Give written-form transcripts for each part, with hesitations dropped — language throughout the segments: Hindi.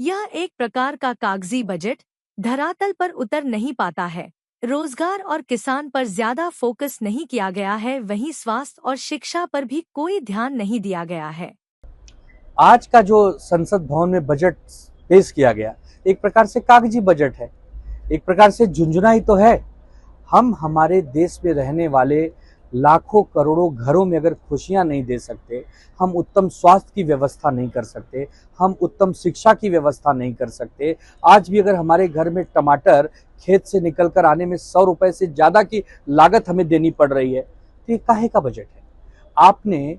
यह एक प्रकार का कागजी बजट धरातल पर उतर नहीं पाता है। रोजगार और किसान पर ज्यादा फोकस नहीं किया गया है, वहीं स्वास्थ्य और शिक्षा पर भी कोई ध्यान नहीं दिया गया है। आज का जो संसद भवन में बजट पेश किया गया एक प्रकार से कागजी बजट है, एक प्रकार से झुंझुना ही तो है। हम हमारे देश में रहने वाले लाखों करोड़ों घरों में अगर खुशियां नहीं दे सकते, हम उत्तम स्वास्थ्य की व्यवस्था नहीं कर सकते, हम उत्तम शिक्षा की व्यवस्था नहीं कर सकते। आज भी अगर हमारे घर में टमाटर खेत से निकल कर आने में 100 रुपए से ज्यादा की लागत हमें देनी पड़ रही है, तो ये काहे का बजट है? आपने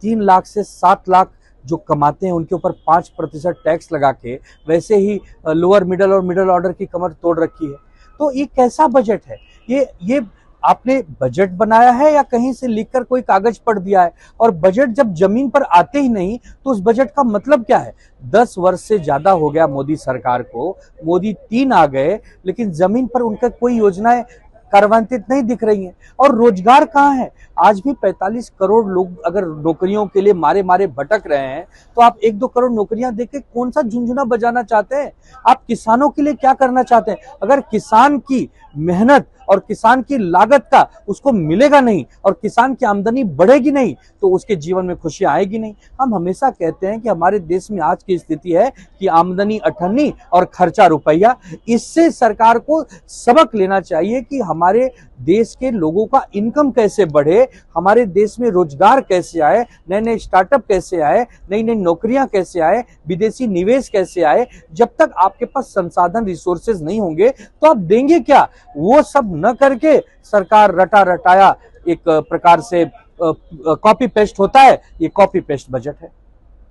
3 लाख से 7 लाख जो कमाते हैं उनके ऊपर 5% टैक्स लगा के वैसे ही लोअर मिडल और मिडल ऑर्डर की कमर तोड़ रखी है। तो ये कैसा बजट है? ये आपने बजट बनाया है या कहीं से लिखकर कोई कागज पढ़ दिया है? और बजट जब जमीन पर आते ही नहीं तो उस बजट का मतलब क्या है? 10 वर्ष से ज्यादा हो गया मोदी सरकार को, मोदी 3 आ गए, लेकिन जमीन पर उनका कोई योजनाएं कार्यान्वित नहीं दिख रही हैं। और रोजगार कहाँ है? आज भी 45 करोड़ लोग अगर नौकरियों के लिए मारे मारे भटक रहे हैं, तो आप 1-2 करोड़ नौकरियां देके कौन सा झुंझुना बजाना चाहते हैं? आप किसानों के लिए क्या करना चाहते हैं? अगर किसान की मेहनत और किसान की लागत का उसको मिलेगा नहीं और किसान की आमदनी बढ़ेगी नहीं तो उसके जीवन में खुशी आएगी नहीं। हम हमेशा कहते हैं कि हमारे देश में आज की स्थिति है कि आमदनी अठन्नी और खर्चा रुपया। इससे सरकार को सबक लेना चाहिए कि हमारे देश के लोगों का इनकम कैसे बढ़े, हमारे देश में रोजगार कैसे आए, नए नए स्टार्टअप कैसे आए, नई नई नौकरियां कैसे आए, विदेशी निवेश कैसे आए। जब तक आपके पास संसाधन रिसोर्सेज नहीं होंगे तो आप देंगे क्या? वो सब न करके सरकार रटा रटाया एक प्रकार से कॉपी पेस्ट होता है। ये कॉपी पेस्ट बजट है।